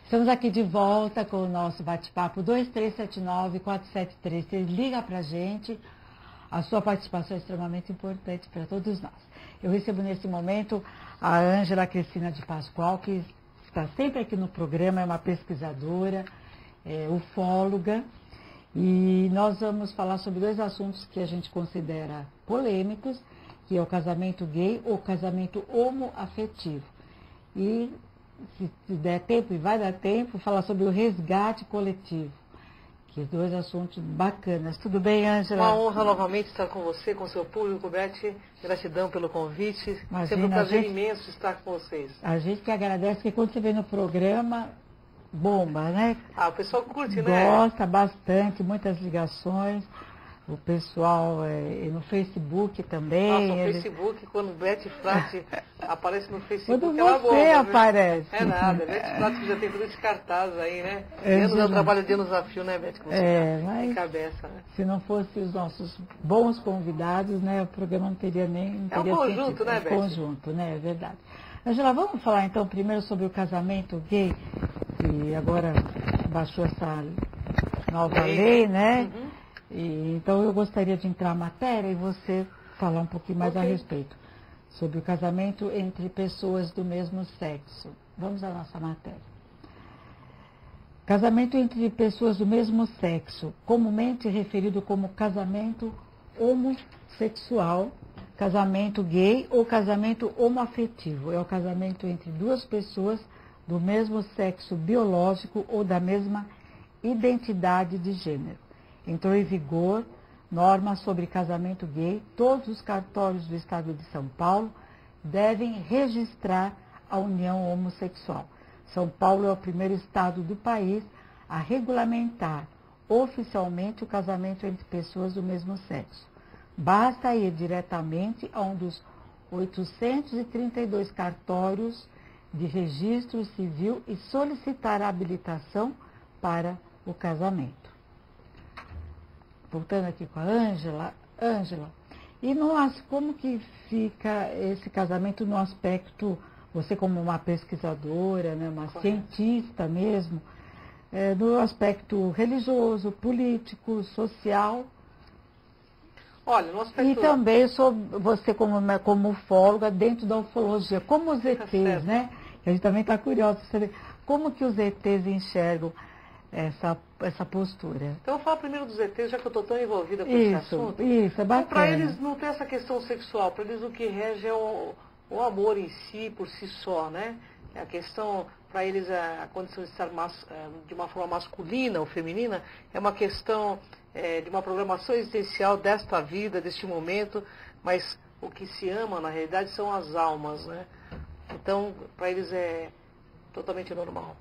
Estamos aqui de volta com o nosso bate-papo 2379-473. Liga pra gente, a sua participação é extremamente importante para todos nós. Eu recebo nesse momento a Ângela Cristina de Pascoal, que está sempre aqui no programa, é uma pesquisadora, ufóloga, e nós vamos falar sobre dois assuntos que a gente considera polêmicos, que é o casamento gay ou casamento homoafetivo. E se der tempo, e vai dar tempo, falar sobre o resgate coletivo, que dois assuntos bacanas. Tudo bem, Ângela? Uma honra novamente estar com você, com o seu público, Beth. Gratidão pelo convite. Imagina, sempre um prazer imenso estar com vocês. A gente que agradece, que quando você vem no programa, bomba, né? Ah, o pessoal curte, né? Gosta bastante, muitas ligações. O pessoal no Facebook também. Nossa, no Facebook, quando Beth Frat aparece no Facebook, quando ela você bomba, aparece. É nada, Beth Frat já tem tudo esse cartaz aí, né? Anos é o trabalho de desafio, né, Beth? Mas cabeça, né? Se não fossem os nossos bons convidados, né, o programa não teria nem... É um conjunto, né, Beth? É um conjunto, né, é verdade. Angela, vamos falar então primeiro sobre o casamento gay, que agora baixou essa nova lei, né? Uhum. Então eu gostaria de entrar na matéria e você falar um pouquinho mais a respeito sobre o casamento entre pessoas do mesmo sexo. Vamos à nossa matéria. Casamento entre pessoas do mesmo sexo, comumente referido como casamento homossexual, casamento gay ou casamento homoafetivo. É o casamento entre duas pessoas do mesmo sexo biológico ou da mesma identidade de gênero. Entrou em vigor norma sobre casamento gay. Todos os cartórios do Estado de São Paulo devem registrar a união homossexual. São Paulo é o primeiro estado do país a regulamentar oficialmente o casamento entre pessoas do mesmo sexo. Basta ir diretamente a um dos 832 cartórios de registro civil e solicitar a habilitação para o casamento. Voltando aqui com a Ângela, e como que fica esse casamento no aspecto, você como uma pesquisadora, né, uma cientista mesmo, no aspecto religioso, político, social? Olha, no aspecto... E também você como ufóloga dentro da ufologia, como os ETs, né? A gente também está curioso para saber como que os ETs enxergam essa postura. Então eu vou falar primeiro dos ETs, já que eu estou tão envolvida com esse assunto. Isso, é bacana. Então, para eles não tem essa questão sexual, para eles o que rege é o amor em si, por si só, né? A questão, para eles, a condição de estar de uma forma masculina ou feminina, é uma questão de uma programação existencial desta vida, deste momento, mas o que se ama, na realidade, são as almas, né? Então, para eles é totalmente normal.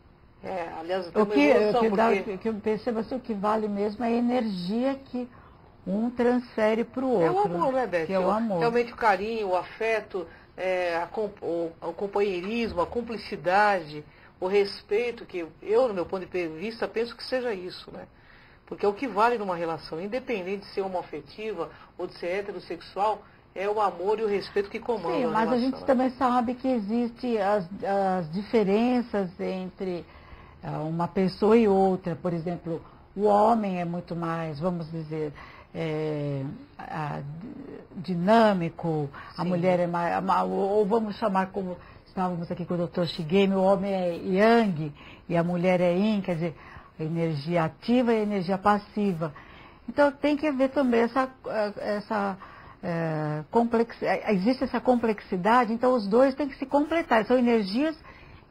Aliás, tem uma evolução, que eu percebo assim, o que vale mesmo é a energia que um transfere para o outro. É o amor, né, Beth? Que é o amor. Realmente o carinho, o afeto, o companheirismo, a cumplicidade, o respeito, que eu, no meu ponto de vista, penso que seja isso, né? Porque é o que vale numa relação, independente de ser homoafetiva ou de ser heterossexual, é o amor e o respeito que comandam. Sim, mas a gente também sabe que existem as diferenças entre uma pessoa e outra. Por exemplo, o homem é muito mais, vamos dizer, dinâmico, a mulher é mais, ou vamos chamar como estávamos aqui com o Dr. Shigemi, o homem é yang e a mulher é yin, quer dizer, a energia ativa e a energia passiva. Então tem que haver também existe essa complexidade, então os dois têm que se completar. São energias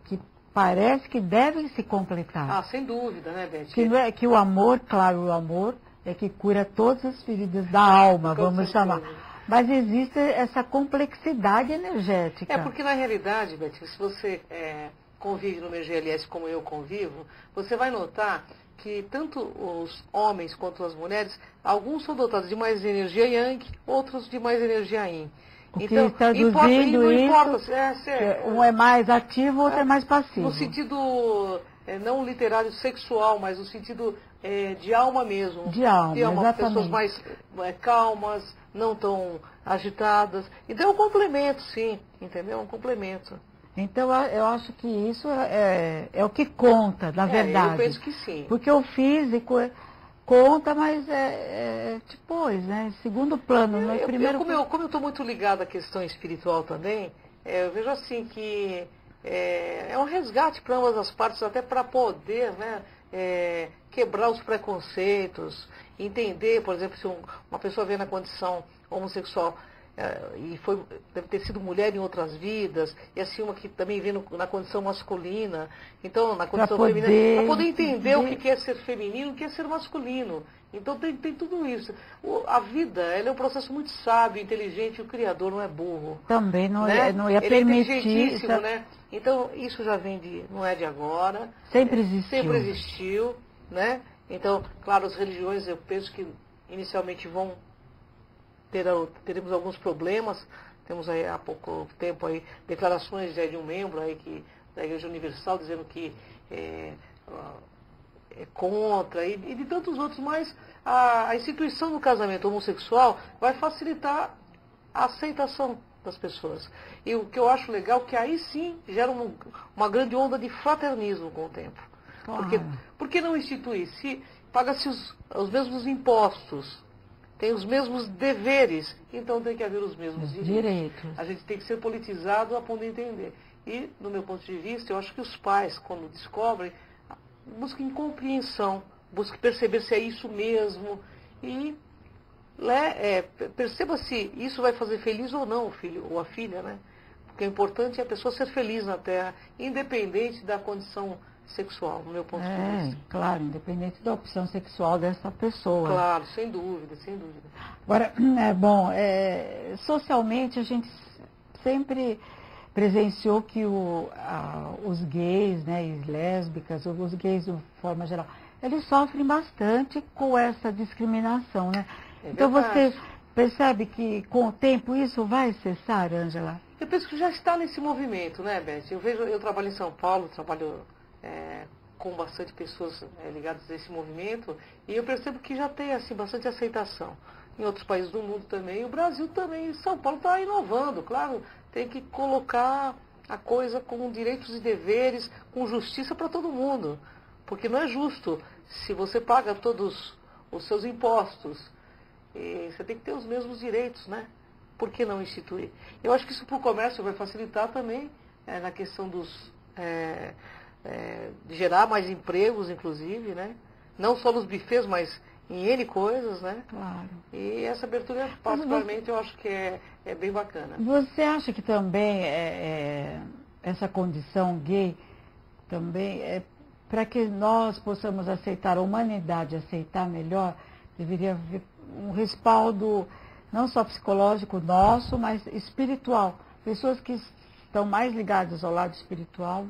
que parece que devem se completar. Ah, sem dúvida, né, Beth? Que o amor, claro, o amor é que cura todas as feridas da alma, vamos chamar. Mas existe essa complexidade energética. Porque na realidade, Beth, se você convive no meio GLS como eu convivo, você vai notar que tanto os homens quanto as mulheres, alguns são dotados de mais energia yang, outros de mais energia yin. Então, traduzindo isso, um é mais ativo, outro é mais passivo. No sentido, não literário sexual, mas no sentido de alma mesmo. De alma, exatamente. Pessoas mais calmas, não tão agitadas. Então é um complemento, sim, entendeu? É um complemento. Então, eu acho que isso é o que conta, na verdade. Eu penso que sim. Porque o físico conta, mas depois, né? Segundo plano, no primeiro... Como eu estou muito ligado à questão espiritual também, eu vejo assim que é um resgate para ambas as partes, até para poder, né, quebrar os preconceitos, entender, por exemplo, se uma pessoa vê na condição homossexual e deve ter sido mulher em outras vidas, e assim uma que também vê na condição masculina, então na condição feminina, para poder entender o que é ser feminino, o que é ser masculino. Então tem tudo isso. A vida, ela é um processo muito sábio, inteligente, e o Criador não é burro. Também não, né? não ia Ele permitir... é inteligentíssimo, né? Então isso já vem não é de agora. Sempre existiu. Sempre existiu, né? Então, claro, as religiões, eu penso que inicialmente teremos alguns problemas. Temos aí há pouco tempo aí declarações de um membro aí da Igreja Universal dizendo que é contra e de tantos outros, mas a instituição do casamento homossexual vai facilitar a aceitação das pessoas. E o que eu acho legal é que aí sim gera uma grande onda de fraternismo com o tempo. Porque, por que não instituir? Se paga-se os mesmos impostos, tem os mesmos deveres, então tem que haver os mesmos direitos. A gente tem que ser politizado a ponto de entender. E, do meu ponto de vista, eu acho que os pais, quando descobrem, busquem compreensão, busquem perceber se é isso mesmo e perceba se isso vai fazer feliz ou não o filho ou a filha, né? Porque o importante é a pessoa ser feliz na Terra, independente da condição sexual, no meu ponto de vista. Claro, independente da opção sexual dessa pessoa. Claro, sem dúvida, sem dúvida. Agora, socialmente a gente sempre presenciou que os gays, né, e lésbicas, os gays de forma geral, eles sofrem bastante com essa discriminação, né? Então você percebe que com o tempo isso vai cessar, Ângela? Eu penso que já está nesse movimento, né, Beth? Eu trabalho em São Paulo, trabalho com bastante pessoas ligadas a esse movimento, e eu percebo que já tem assim, bastante aceitação. Em outros países do mundo também, o Brasil também, São Paulo está inovando, claro, tem que colocar a coisa com direitos e deveres, com justiça para todo mundo. Porque não é justo, se você paga todos os seus impostos, você tem que ter os mesmos direitos, né? Por que não instituir? Eu acho que isso para o comércio vai facilitar também na questão de gerar mais empregos, inclusive, né? Não só nos bufês, mas em N coisas, né? Claro. E essa abertura, particularmente, eu acho que é bem bacana. Você acha que também essa condição gay também para que nós possamos aceitar, a humanidade aceitar melhor, deveria haver um respaldo não só psicológico nosso, mas espiritual. Pessoas que estão mais ligadas ao lado espiritual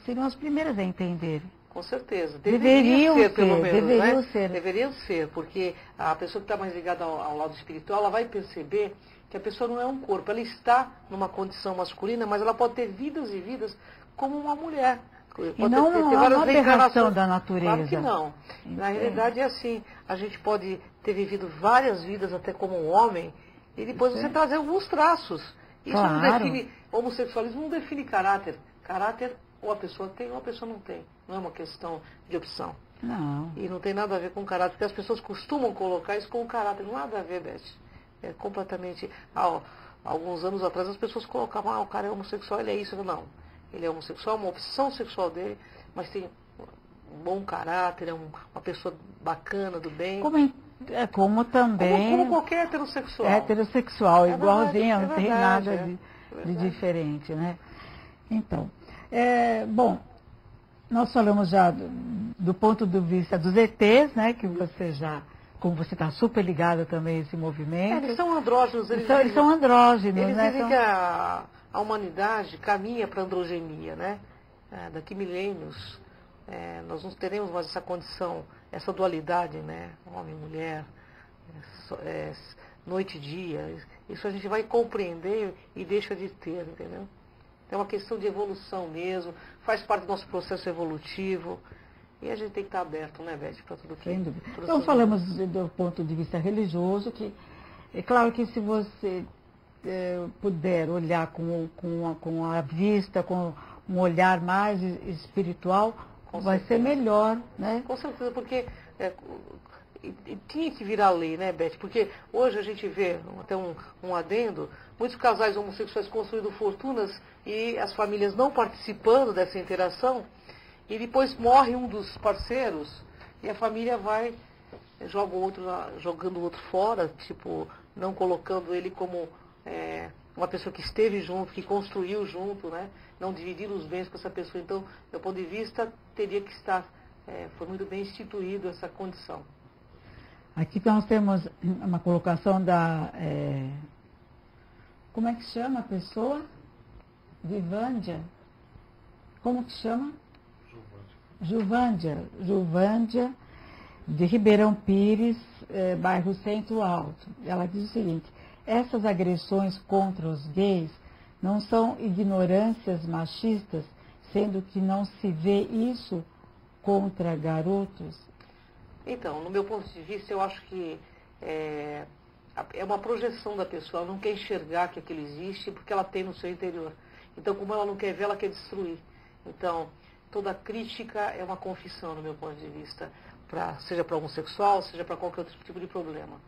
seriam as primeiras a entender. Com certeza. Deveriam ser, pelo menos, deveriam né? ser. Deveriam ser, porque a pessoa que está mais ligada ao lado espiritual, ela vai perceber que a pessoa não é um corpo. Ela está numa condição masculina, mas ela pode ter vidas e vidas como uma mulher. E não uma aberração da natureza. Claro que não. Na realidade é assim, a gente pode ter vivido várias vidas até como um homem, e depois você trazer alguns traços. Isso não define, homossexualismo não define caráter. Caráter ou a pessoa tem ou a pessoa não tem. Não é uma questão de opção. Não. E não tem nada a ver com caráter, porque as pessoas costumam colocar isso com caráter. Não tem nada a ver, Beth. É completamente... alguns anos atrás as pessoas colocavam, o cara é homossexual, ele é isso. Não. Ele é homossexual, uma opção sexual dele, mas tem um bom caráter, é uma pessoa bacana, do bem. Como também... Como qualquer heterossexual. Heterossexual, igualzinho, não tem nada de diferente, né? Então, bom, nós falamos já do ponto de vista dos ETs, né? Que você como você está super ligada também a esse movimento. Eles são andrógenos. Eles são andrógenos, eles né? dizem que a humanidade caminha para a androgenia, né? Daqui milênios, nós não teremos mais essa condição, essa dualidade, né? Homem, mulher, noite e dia. Isso a gente vai compreender e deixa de ter, entendeu? É uma questão de evolução mesmo, faz parte do nosso processo evolutivo. E a gente tem que estar aberto, né, Beth, para tudo que... Sem dúvida. Então falamos do ponto de vista religioso, que é claro que se você puder olhar com a vista, com um olhar mais espiritual, vai ser melhor, né? Com certeza, porque tinha que virar lei, né, Beth? Porque hoje a gente vê, até um adendo, muitos casais homossexuais construindo fortunas e as famílias não participando dessa interação, e depois morre um dos parceiros e a família vai jogando o outro fora, tipo, não colocando ele como uma pessoa que esteve junto, que construiu junto, né? Não dividir os bens com essa pessoa. Então, do meu ponto de vista, teria que estar, foi muito bem instituído essa condição. Aqui nós temos uma colocação da... como é que chama a pessoa? Vivândia? Como que chama? Juvândia. Juvândia, de Ribeirão Pires, bairro Centro Alto. Ela diz o seguinte: essas agressões contra os gays não são ignorâncias machistas, sendo que não se vê isso contra garotos? Então, no meu ponto de vista, eu acho que é uma projeção da pessoa. Ela não quer enxergar que aquilo existe porque ela tem no seu interior. Então, como ela não quer ver, ela quer destruir. Então, toda crítica é uma confissão, no meu ponto de vista, seja para homossexual, seja para qualquer outro tipo de problema.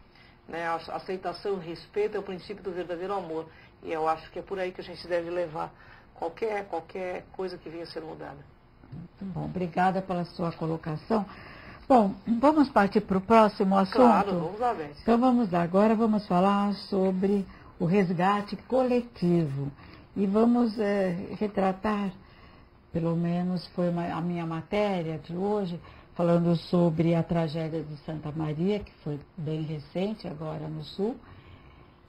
Né? A aceitação e o respeito é o princípio do verdadeiro amor. E eu acho que é por aí que a gente deve levar qualquer coisa que venha a ser mudada. Muito bom, obrigada pela sua colocação. Bom, vamos partir para o próximo assunto? Claro, vamos lá, Beth. Então vamos lá, agora vamos falar sobre o resgate coletivo. E vamos retratar, pelo menos foi a minha matéria de hoje, falando sobre a tragédia de Santa Maria, que foi bem recente, agora no Sul,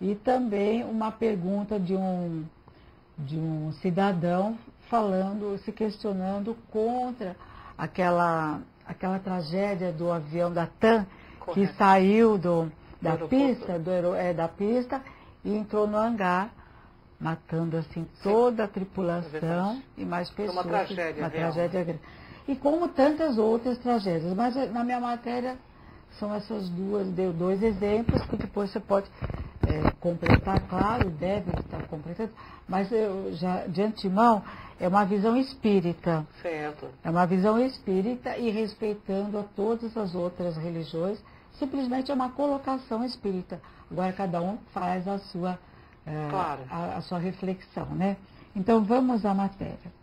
e também uma pergunta de um cidadão se questionando contra aquela tragédia do avião da TAM, que saiu da pista e entrou no hangar, matando assim toda a tripulação e mais pessoas. Uma tragédia. Tragédia grande. E como tantas outras tragédias. Mas na minha matéria são essas deu 2 exemplos, que depois você pode completar, claro, deve estar completando, mas eu já de antemão é uma visão espírita. Certo. É uma visão espírita e respeitando a todas as outras religiões, simplesmente é uma colocação espírita. Agora cada um faz a sua, claro, a sua reflexão, né? Então vamos à matéria.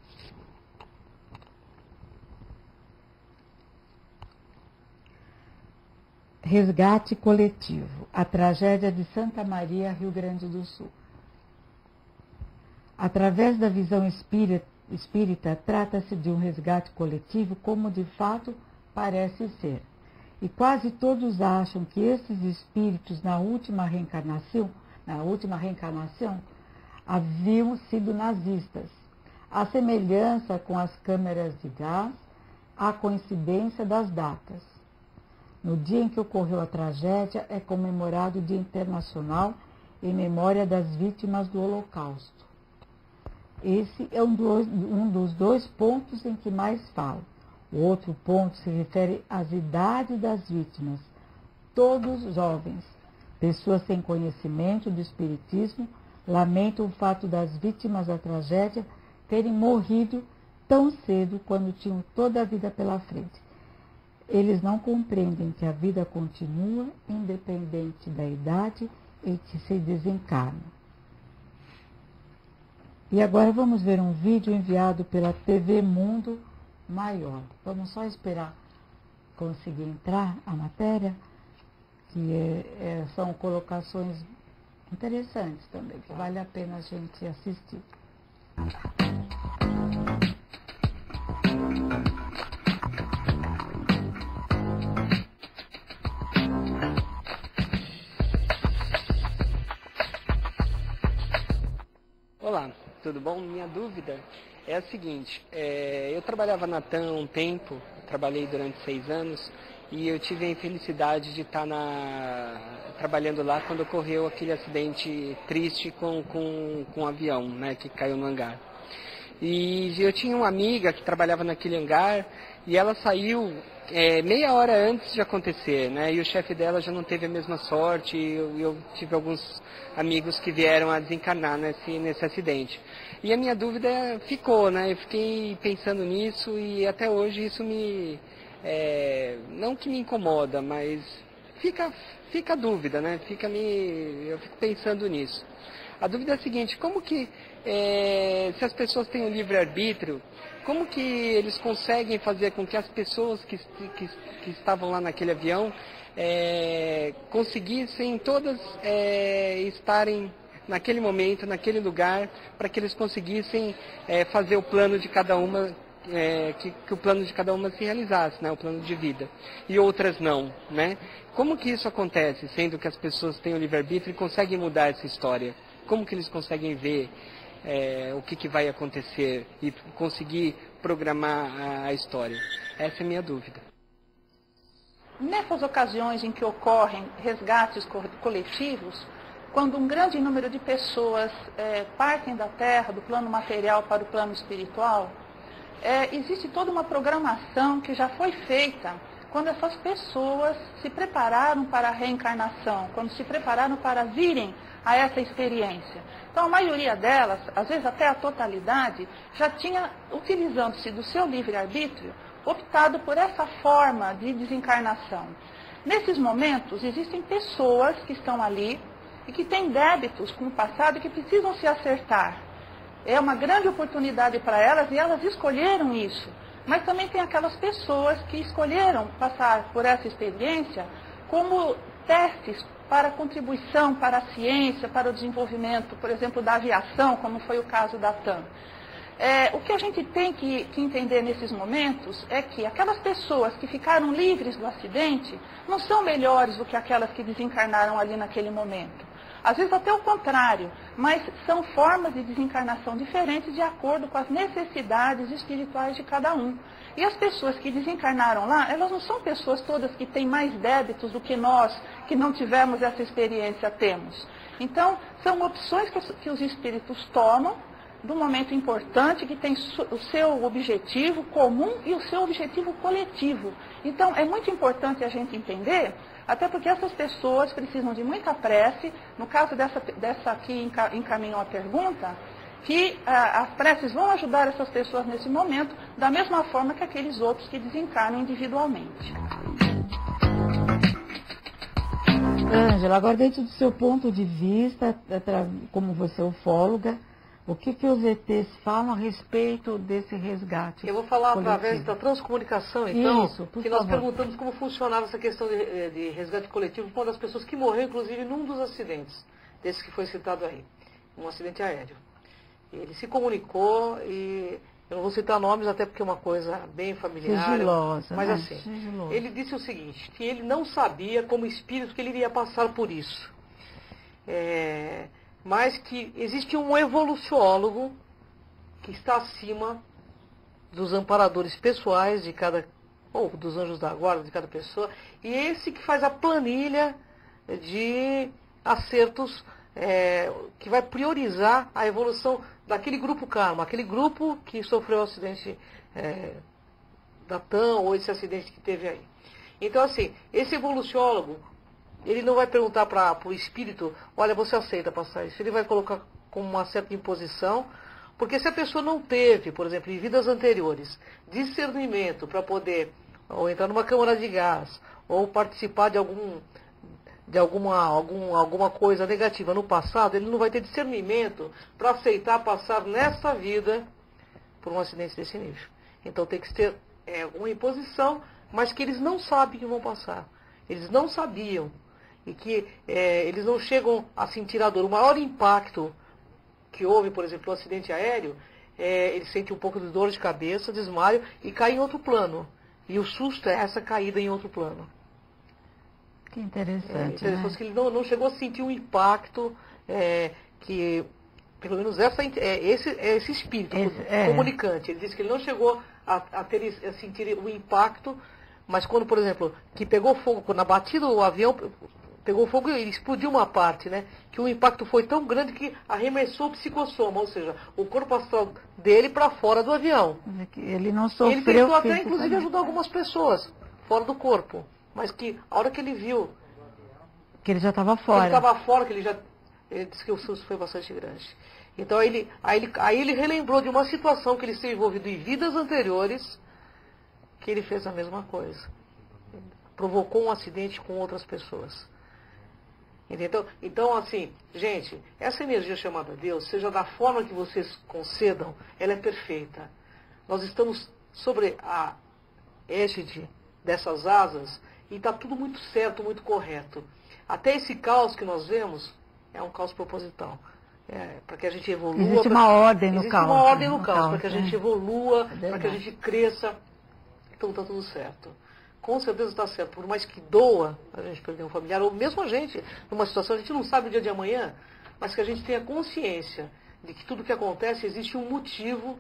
Resgate coletivo, a tragédia de Santa Maria, Rio Grande do Sul. Através da visão espírita, trata-se de um resgate coletivo como de fato parece ser. E quase todos acham que esses espíritos na última reencarnação haviam sido nazistas. A semelhança com as câmeras de gás, a coincidência das datas. No dia em que ocorreu a tragédia, é comemorado o Dia Internacional em memória das vítimas do Holocausto. Esse é um dos 2 pontos em que mais falo. O outro ponto se refere às idades das vítimas. Todos jovens, pessoas sem conhecimento do espiritismo, lamentam o fato das vítimas da tragédia terem morrido tão cedo quando tinham toda a vida pela frente. Eles não compreendem que a vida continua independente da idade em que se desencarna. E agora vamos ver um vídeo enviado pela TV Mundo Maior. Vamos só esperar conseguir entrar a matéria, que são colocações interessantes também, que vale a pena a gente assistir. Olá, tudo bom? Minha dúvida é a seguinte, eu trabalhava na TAM há um tempo, trabalhei durante 6 anos, e eu tive a infelicidade de estar trabalhando lá quando ocorreu aquele acidente triste com um avião, né, que caiu no hangar. E eu tinha uma amiga que trabalhava naquele hangar e ela saiu meia hora antes de acontecer, né? E o chefe dela já não teve a mesma sorte. E eu tive alguns amigos que vieram a desencarnar nesse acidente. E a minha dúvida ficou, né? Eu fiquei pensando nisso e até hoje isso não que me incomoda, mas fica a dúvida, né? Eu fico pensando nisso. A dúvida é a seguinte: como que, se as pessoas têm um livre-arbítrio, como que eles conseguem fazer com que as pessoas que estavam lá naquele avião conseguissem todas estarem naquele momento, naquele lugar, para que eles conseguissem fazer o plano de cada uma, que o plano de cada uma se realizasse, né, o plano de vida, e outras não, né? Como que isso acontece, sendo que as pessoas têm o livre-arbítrio e conseguem mudar essa história? Como que eles conseguem ver o que vai acontecer e conseguir programar a história? Essa é a minha dúvida. Nessas ocasiões em que ocorrem resgates coletivos, quando um grande número de pessoas partem da Terra, do plano material para o plano espiritual, existe toda uma programação que já foi feita quando essas pessoas se prepararam para a reencarnação, quando se prepararam para virem a essa experiência. Então, a maioria delas, às vezes até a totalidade, já tinha, utilizando-se do seu livre-arbítrio, optado por essa forma de desencarnação. Nesses momentos, existem pessoas que estão ali e que têm débitos com o passado e que precisam se acertar. É uma grande oportunidade para elas e elas escolheram isso. Mas também tem aquelas pessoas que escolheram passar por essa experiência como testes para a contribuição para a ciência, para o desenvolvimento, por exemplo, da aviação, como foi o caso da TAM. O que a gente tem que entender nesses momentos é que aquelas pessoas que ficaram livres do acidente não são melhores do que aquelas que desencarnaram ali naquele momento. Às vezes até o contrário, mas são formas de desencarnação diferentes de acordo com as necessidades espirituais de cada um. E as pessoas que desencarnaram lá, elas não são pessoas todas que têm mais débitos do que nós, que não tivemos essa experiência, temos. Então, são opções que os espíritos tomam de um momento importante que tem o seu objetivo comum e o seu objetivo coletivo. Então, é muito importante a gente entender, até porque essas pessoas precisam de muita prece. No caso dessa aqui encaminhou a pergunta, que as preces vão ajudar essas pessoas nesse momento, da mesma forma que aqueles outros que desencarnam individualmente. Ângela, agora dentro do seu ponto de vista, como você é ufóloga, o que os ETs falam a respeito desse resgate? Eu vou falar coletivo? Através da transcomunicação, então, Isso, que nós perguntamos como funcionava essa questão de resgate coletivo com uma das pessoas que morreu, inclusive, num dos acidentes, desse que foi citado aí, um acidente aéreo. Ele se comunicou e eu não vou citar nomes, até porque é uma coisa bem familiar. Sigilosa, mas né? assim, Sigilosa. Ele disse o seguinte, que ele não sabia como espírito que ele iria passar por isso. Mas que existe um evoluciólogo que está acima dos amparadores pessoais de cada, ou dos anjos da guarda de cada pessoa, e esse que faz a planilha de acertos, que vai priorizar a evolução daquele grupo karma, aquele grupo que sofreu o acidente da TAM, ou esse acidente que teve aí. Então, assim, esse evoluciólogo, ele não vai perguntar para o espírito, olha, você aceita passar isso. Ele vai colocar como uma certa imposição, porque se a pessoa não teve, por exemplo, em vidas anteriores, discernimento para poder ou entrar numa câmara de gás, ou participar de alguma coisa negativa no passado, ele não vai ter discernimento para aceitar passar nessa vida por um acidente desse nível. Então tem que ter uma imposição, mas que eles não sabem que vão passar. Eles não sabiam. E que eles não chegam a sentir a dor. O maior impacto que houve, por exemplo, no acidente aéreo, eles sentem um pouco de dor de cabeça, desmaio e caem em outro plano. E o susto é essa caída em outro plano. Que interessante, que ele não chegou a sentir um impacto que, pelo menos esse espírito comunicante. Ele disse que ele não chegou a sentir o impacto, mas quando, por exemplo, que pegou fogo, quando abatida o avião, pegou fogo e explodiu uma parte, né? Que o impacto foi tão grande que arremessou o psicossoma, ou seja, o corpo astral dele para fora do avião. Ele não sofreu. Ele tentou até, inclusive, ajudar algumas pessoas fora do corpo. Mas que a hora que ele viu que ele já estava que fora. ele estava fora, que ele disse que o susto foi bastante grande. Então aí ele relembrou de uma situação que ele esteve envolvido em vidas anteriores, que ele fez a mesma coisa. Provocou um acidente com outras pessoas. Entendeu? Então, assim, gente, essa energia chamada Deus, seja da forma que vocês concedam, ela é perfeita. Nós estamos sobre a égide dessas asas e está tudo muito certo, muito correto. Até esse caos que nós vemos é um caos proposital. Para que a gente evolua. Existe uma ordem no caos. Existe uma ordem no caos, para que a né? gente evolua, para que a gente cresça. Então está tudo certo. Com certeza está certo. Por mais que doa a gente perder um familiar, ou mesmo a gente, numa situação, a gente não sabe o dia de amanhã, mas que a gente tenha consciência de que tudo que acontece existe um motivo,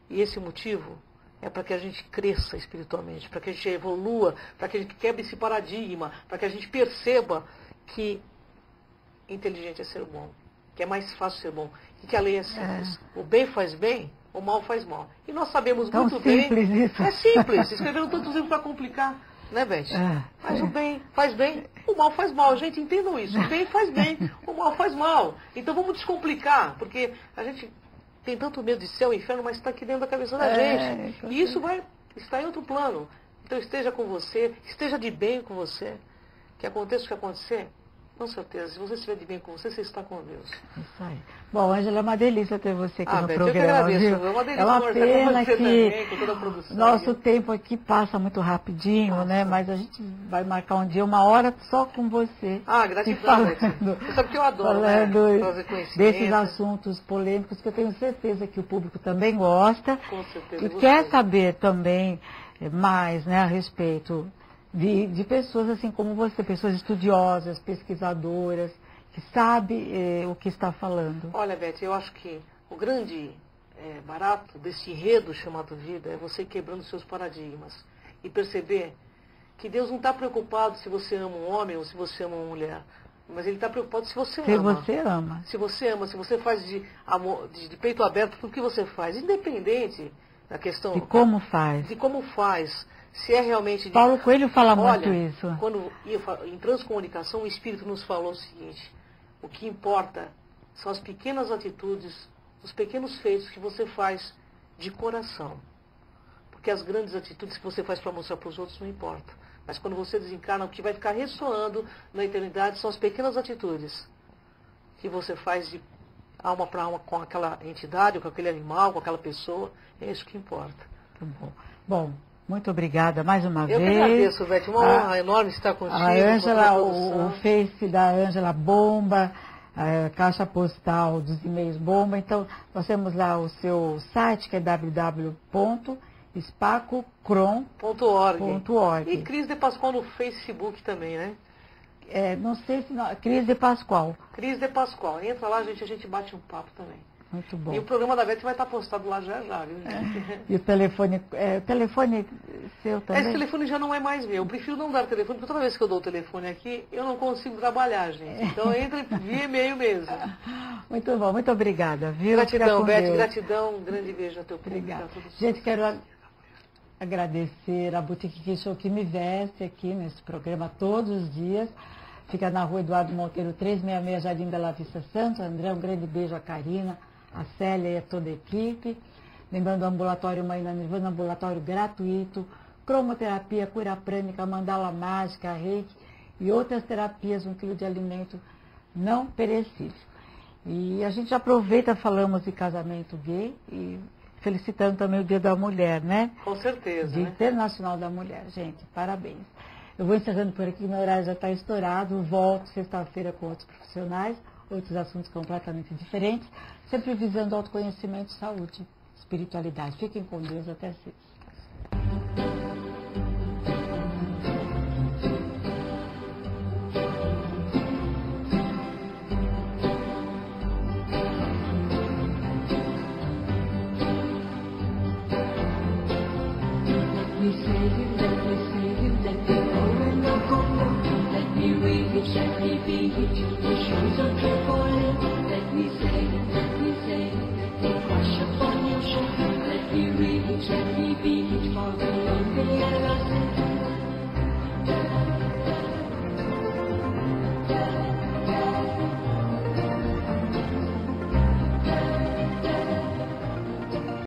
e esse motivo é para que a gente cresça espiritualmente, para que a gente evolua, para que a gente quebre esse paradigma, para que a gente perceba que inteligente é ser bom, que é mais fácil ser bom, e que a lei é simples. O bem faz bem, o mal faz mal. E nós sabemos Tão muito bem. Isso. É simples. Escreveram tantos livros para complicar, né, Beth? Mas o bem faz bem, o mal faz mal. Gente, entendam isso. O bem faz bem, o mal faz mal. Então vamos descomplicar, porque a gente tem tanto medo de céu e inferno, mas está aqui dentro da cabeça da gente. E isso vai estar em outro plano. Então esteja com você, esteja de bem com você. Que aconteça o que acontecer, com certeza. Se você estiver de bem com você, você está com Deus. Isso aí. Bom, Ângela, é uma delícia ter você aqui no Beth, programa. Eu que agradeço. Viu? É uma delícia é uma conversar pena com você que também, com toda a produção. Nosso tempo aqui passa muito rapidinho, né? Mas a gente vai marcar um dia, uma hora só com você. Gratidão, Beth. Você sabe que eu adoro, falando trazer conhecimento. Desses assuntos polêmicos que eu tenho certeza que o público também gosta. Com certeza. E quer saber também mais, né, a respeito de pessoas assim como você, pessoas estudiosas, pesquisadoras, que sabe o que está falando. Olha, Beth, eu acho que o grande barato desse enredo chamado vida é você quebrando seus paradigmas e perceber que Deus não está preocupado se você ama um homem ou se você ama uma mulher, mas Ele está preocupado se você ama. Se você ama. Se você ama, se você faz de peito aberto tudo que você faz, independente da questão... De como faz. De como faz. Se é realmente... Paulo Coelho fala muito isso. Quando em transcomunicação, o Espírito nos falou o seguinte: o que importa são as pequenas atitudes, os pequenos feitos que você faz de coração. Porque as grandes atitudes que você faz para mostrar para os outros não importa. Mas quando você desencarna, o que vai ficar ressoando na eternidade são as pequenas atitudes que você faz de alma para alma com aquela entidade, com aquele animal, com aquela pessoa. É isso que importa. Bom, muito obrigada mais uma vez. Eu que agradeço, Beth. Uma honra enorme estar contigo. A Ângela, o Face da Ângela bomba, a caixa postal dos e-mails bomba. Então, nós temos lá o seu site, que é www.spacocron.org. E Cris de Pascoal no Facebook também, né? Não sei se... Não, Cris de Pascoal. Cris de Pascoal. Entra lá, a gente bate um papo também. Muito bom. E o programa da Beth vai estar postado lá já, viu? E o telefone seu também? Esse telefone já não é mais meu. Eu prefiro não dar telefone, porque toda vez que eu dou o telefone aqui, eu não consigo trabalhar, gente. Então entra via e-mail mesmo. Muito bom, muito obrigada, viu? Gratidão, Beth, gratidão. Um grande beijo a teu público. Obrigada. Gente, quero agradecer a Boutique Quixô que me veste aqui nesse programa todos os dias. Fica na rua Eduardo Monteiro 366, Jardim Bela Vista Santos. André, um grande beijo a Karina, a Célia e a toda a equipe. Lembrando o ambulatório Mãe da Nirvana, ambulatório gratuito, cromoterapia, cura prânica, mandala mágica, reiki e outras terapias, 1 quilo de alimento não perecível. E a gente aproveita, falamos de casamento gay e felicitando também o Dia da Mulher, né? Com certeza. Dia né? Internacional da Mulher, gente, parabéns. Eu vou encerrando por aqui, meu horário já está estourado, volto sexta-feira com outros profissionais, outros assuntos completamente diferentes, sempre visando autoconhecimento, saúde, espiritualidade. Fiquem com Deus, até sexta. Let me wait. Let me reach, for the lonely innocent.